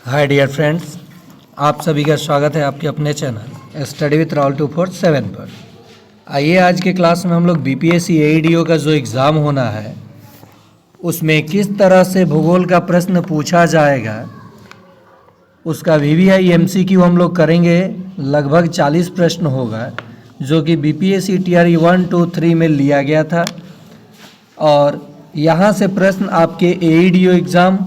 Hi dear friends, आप सभी का स्वागत है आपके अपने चैनल स्टडी विथ राहुल 247 पर। आइए आज के क्लास में हम लोग बीपीएससी एईडीओ का जो एग्ज़ाम होना है उसमें किस तरह से भूगोल का प्रश्न पूछा जाएगा उसका वीवीआई एमसीक्यू हम लोग करेंगे। लगभग 40 प्रश्न होगा जो कि बीपीएससी टीआरई 1, 2, 3 में लिया गया था और यहाँ से प्रश्न आपके AEDO exam,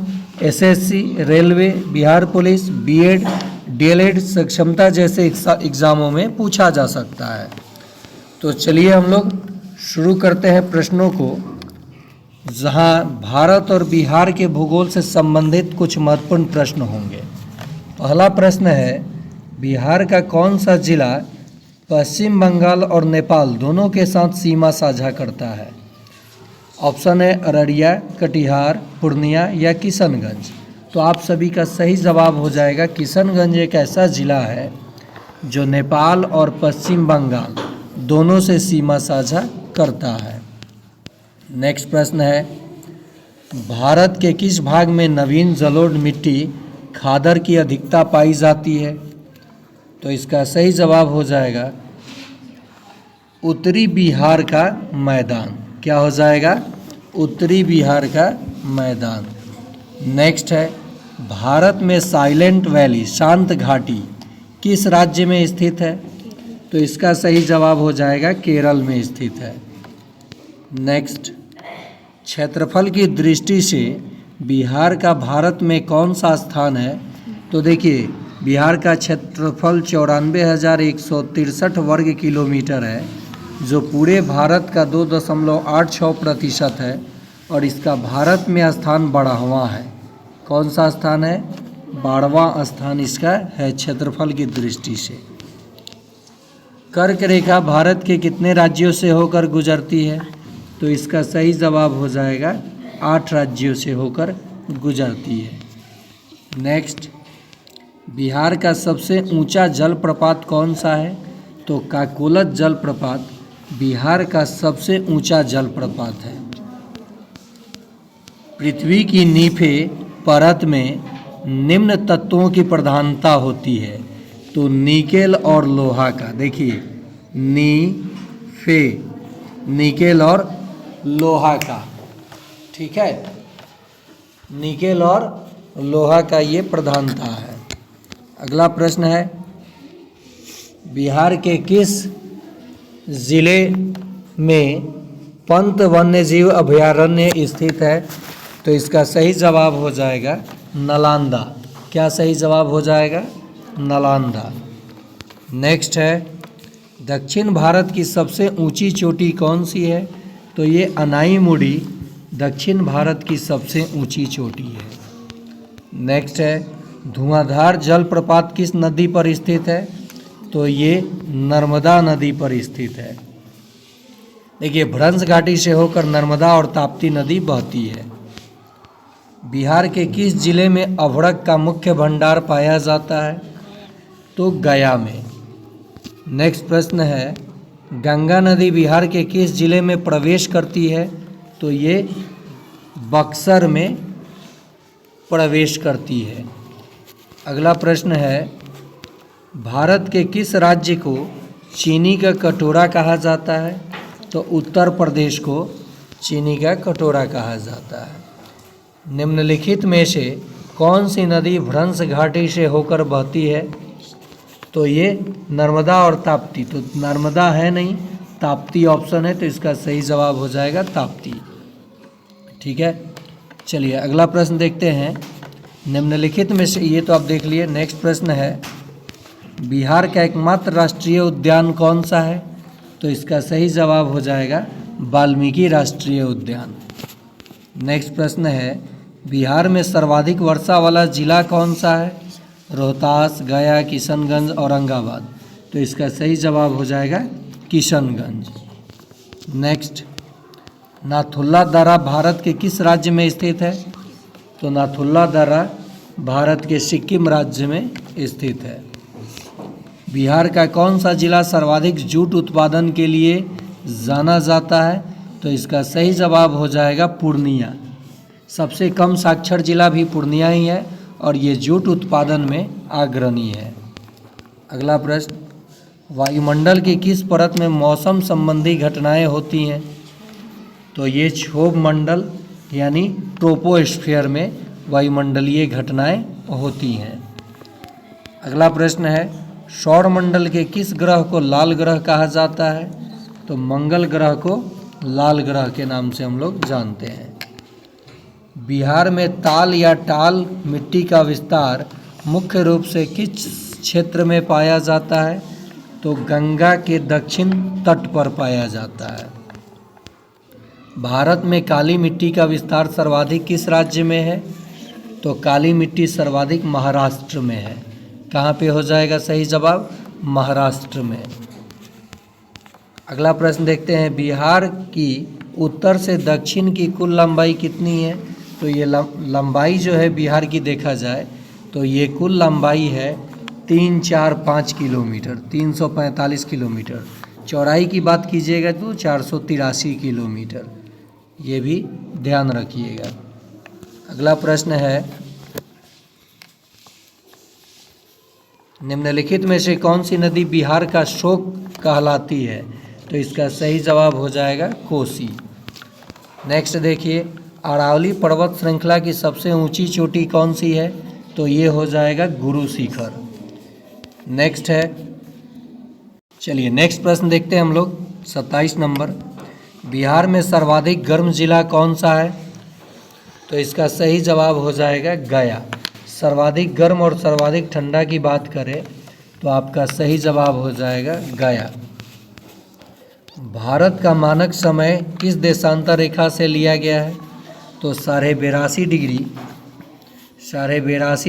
SSC, railway, Bihar police, BEd, DElEd, Sakshamta जैसे एग्ज़ामों में पूछा जा सकता है। तो चलिए हम लोग शुरू करते हैं प्रश्नों को, जहां भारत और बिहार के भूगोल से संबंधित कुछ महत्वपूर्ण प्रश्न होंगे। पहला प्रश्न है, बिहार का कौन सा जिला पश्चिम बंगाल और नेपाल दोनों के साथ सीमा साझा करता है? ऑप्शन है अररिया, कटिहार, पूर्णिया या किशनगंज। तो आप सभी का सही जवाब हो जाएगा किशनगंज। एक ऐसा ज़िला है जो नेपाल और पश्चिम बंगाल दोनों से सीमा साझा करता है। नेक्स्ट प्रश्न है, भारत के किस भाग में नवीन जलोढ़ मिट्टी खादर की अधिकता पाई जाती है? तो इसका सही जवाब हो जाएगा उत्तरी बिहार का मैदान। क्या हो जाएगा? उत्तरी बिहार का मैदान। नेक्स्ट है, भारत में साइलेंट वैली शांत घाटी किस राज्य में स्थित है? तो इसका सही जवाब हो जाएगा केरल में स्थित है। नेक्स्ट, क्षेत्रफल की दृष्टि से बिहार का भारत में कौन सा स्थान है? तो देखिए, बिहार का क्षेत्रफल 94,163 वर्ग किलोमीटर है, जो पूरे भारत का 2.86% है और इसका भारत में स्थान 12वां है। कौन सा स्थान है? 12वां स्थान इसका है क्षेत्रफल की दृष्टि से। कर्क रेखा भारत के कितने राज्यों से होकर गुजरती है? तो इसका सही जवाब हो जाएगा 8 राज्यों से होकर गुजरती है। नेक्स्ट, बिहार का सबसे ऊंचा जलप्रपात कौन सा है? तो काकोलत जलप्रपात बिहार का सबसे ऊंचा जलप्रपात है। पृथ्वी की नीफे परत में निम्न तत्वों की प्रधानता होती है। तो निकेल और लोहा का, देखिए निकेल और लोहा का, ठीक है, निकेल और लोहा का ये प्रधानता है। अगला प्रश्न है, बिहार के किस जिले में पंत वन्यजीव अभयारण्य स्थित है? तो इसका सही जवाब हो जाएगा नालंदा। क्या सही जवाब हो जाएगा? नालंदा। नेक्स्ट है, दक्षिण भारत की सबसे ऊंची चोटी कौन सी है? तो ये अनाईमुड़ी दक्षिण भारत की सबसे ऊंची चोटी है। नेक्स्ट है, धुआंधार जलप्रपात किस नदी पर स्थित है? तो ये नर्मदा नदी पर स्थित है। देखिए, भ्रंश घाटी से होकर नर्मदा और ताप्ती नदी बहती है। बिहार के किस जिले में अभड़क का मुख्य भंडार पाया जाता है? तो गया में। नेक्स्ट प्रश्न है, गंगा नदी बिहार के किस जिले में प्रवेश करती है? तो ये बक्सर में प्रवेश करती है। अगला प्रश्न है, भारत के किस राज्य को चीनी का कटोरा कहा जाता है? तो उत्तर प्रदेश को चीनी का कटोरा कहा जाता है। निम्नलिखित में से कौन सी नदी भ्रंश घाटी से होकर बहती है? तो ये नर्मदा और ताप्ती। तो नर्मदा है नहीं, ताप्ती ऑप्शन है, तो इसका सही जवाब हो जाएगा ताप्ती। ठीक है, चलिए अगला प्रश्न देखते हैं। निम्नलिखित में से, ये तो आप देख लिए। नेक्स्ट प्रश्न है, बिहार का एकमात्र राष्ट्रीय उद्यान कौन सा है? तो इसका सही जवाब हो जाएगा वाल्मीकि राष्ट्रीय उद्यान। नेक्स्ट प्रश्न है, बिहार में सर्वाधिक वर्षा वाला जिला कौन सा है? रोहतास, गया, किशनगंज, औरंगाबाद। तो इसका सही जवाब हो जाएगा किशनगंज। नेक्स्ट, नाथुल्ला दर्रा भारत के किस राज्य में स्थित है? तो नाथुल्ला दर्रा भारत के सिक्किम राज्य में स्थित है। बिहार का कौन सा जिला सर्वाधिक जूट उत्पादन के लिए जाना जाता है? तो इसका सही जवाब हो जाएगा पूर्णिया। सबसे कम साक्षर जिला भी पूर्णिया ही है और ये जूट उत्पादन में अग्रणी है। अगला प्रश्न, वायुमंडल की किस परत में मौसम संबंधी घटनाएं होती हैं? तो ये क्षोभ मंडल यानी ट्रोपोस्फीयर में वायुमंडलीय घटनाएं होती हैं। अगला प्रश्न है, सौरमंडल के किस ग्रह को लाल ग्रह कहा जाता है? तो मंगल ग्रह को लाल ग्रह के नाम से हम लोग जानते हैं। बिहार में ताल या टाल मिट्टी का विस्तार मुख्य रूप से किस क्षेत्र में पाया जाता है? तो गंगा के दक्षिण तट पर पाया जाता है। भारत में काली मिट्टी का विस्तार सर्वाधिक किस राज्य में है? तो काली मिट्टी सर्वाधिक महाराष्ट्र में है। कहाँ पे हो जाएगा सही जवाब? महाराष्ट्र में। अगला प्रश्न देखते हैं, बिहार की उत्तर से दक्षिण की कुल लंबाई कितनी है? तो ये लंबाई जो है बिहार की देखा जाए तो ये कुल लंबाई है 345 किलोमीटर, 345 किलोमीटर। चौड़ाई की बात कीजिएगा तो 483 किलोमीटर, ये भी ध्यान रखिएगा। अगला प्रश्न है, निम्नलिखित में से कौन सी नदी बिहार का शोक कहलाती है? तो इसका सही जवाब हो जाएगा कोसी। नेक्स्ट देखिए, अरावली पर्वत श्रृंखला की सबसे ऊंची चोटी कौन सी है? तो ये हो जाएगा गुरु शिखर। नेक्स्ट है, चलिए नेक्स्ट प्रश्न देखते हैं हम लोग 27 नंबर, बिहार में सर्वाधिक गर्म जिला कौन सा है? तो इसका सही जवाब हो जाएगा गया। सर्वाधिक गर्म और सर्वाधिक ठंडा की बात करें तो आपका सही जवाब हो जाएगा गया। भारत का मानक समय किस देशांतर रेखा से लिया गया है? तो 82.5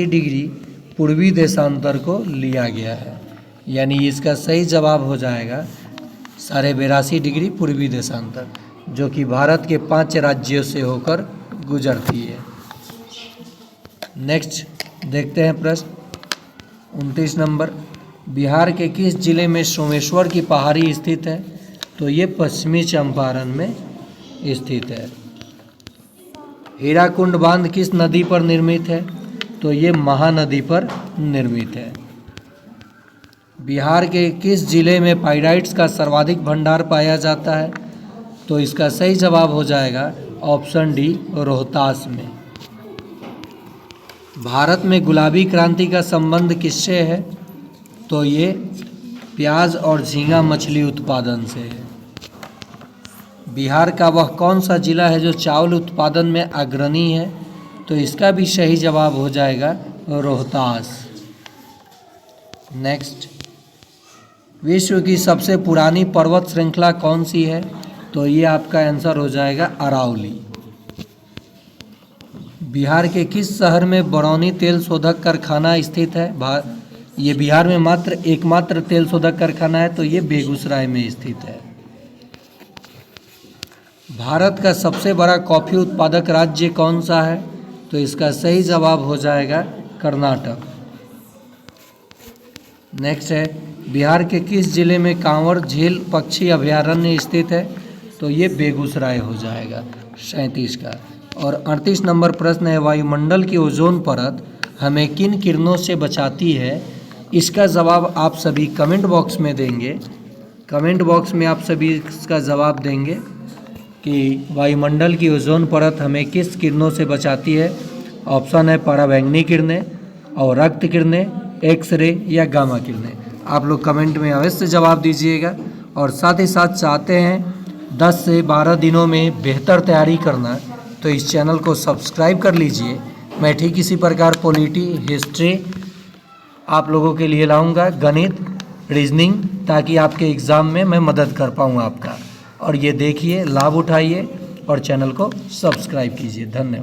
डिग्री पूर्वी देशांतर को लिया गया है, यानी इसका सही जवाब हो जाएगा 82.5 डिग्री पूर्वी देशांतर, जो कि भारत के 5 राज्यों से होकर गुजरती है। नेक्स्ट देखते हैं प्रश्न 29 नंबर, बिहार के किस जिले में सोमेश्वर की पहाड़ी स्थित है? तो ये पश्चिमी चंपारण में स्थित है। हीराकुंड बांध किस नदी पर निर्मित है? तो ये महानदी पर निर्मित है। बिहार के किस जिले में पाइराइट्स का सर्वाधिक भंडार पाया जाता है? तो इसका सही जवाब हो जाएगा ऑप्शन डी, रोहतास में। भारत में गुलाबी क्रांति का संबंध किससे है? तो ये प्याज और झींगा मछली उत्पादन से है। बिहार का वह कौन सा जिला है जो चावल उत्पादन में अग्रणी है? तो इसका भी सही जवाब हो जाएगा रोहतास। नेक्स्ट, विश्व की सबसे पुरानी पर्वत श्रृंखला कौन सी है? तो ये आपका आंसर हो जाएगा अरावली। बिहार के किस शहर में बरौनी तेल शोधक कारखाना स्थित है? ये बिहार में एकमात्र तेल शोधक कारखाना है, तो ये बेगूसराय में स्थित है। भारत का सबसे बड़ा कॉफ़ी उत्पादक राज्य कौन सा है? तो इसका सही जवाब हो जाएगा कर्नाटक। नेक्स्ट है, बिहार के किस जिले में कांवर झील पक्षी अभयारण्य स्थित है? तो ये बेगूसराय हो जाएगा 37 का। और 38 नंबर प्रश्न है, वायुमंडल की ओजोन परत हमें किन किरणों से बचाती है? इसका जवाब आप सभी कमेंट बॉक्स में देंगे। कमेंट बॉक्स में आप सभी इसका जवाब देंगे कि वायुमंडल की ओजोन परत हमें किस किरणों से बचाती है। ऑप्शन है पराबैंगनी किरणें और रक्त किरणें, एक्सरे या गामा किरणें। आप लोग कमेंट में अवश्य जवाब दीजिएगा। और साथ ही साथ चाहते हैं 10 से 12 दिनों में बेहतर तैयारी करना, तो इस चैनल को सब्सक्राइब कर लीजिए। मैं ठीक इसी प्रकार पॉलिटी, हिस्ट्री आप लोगों के लिए लाऊंगा, गणित, रीजनिंग, ताकि आपके एग्ज़ाम में मैं मदद कर पाऊँ आपका। और ये देखिए, लाभ उठाइए और चैनल को सब्सक्राइब कीजिए। धन्यवाद।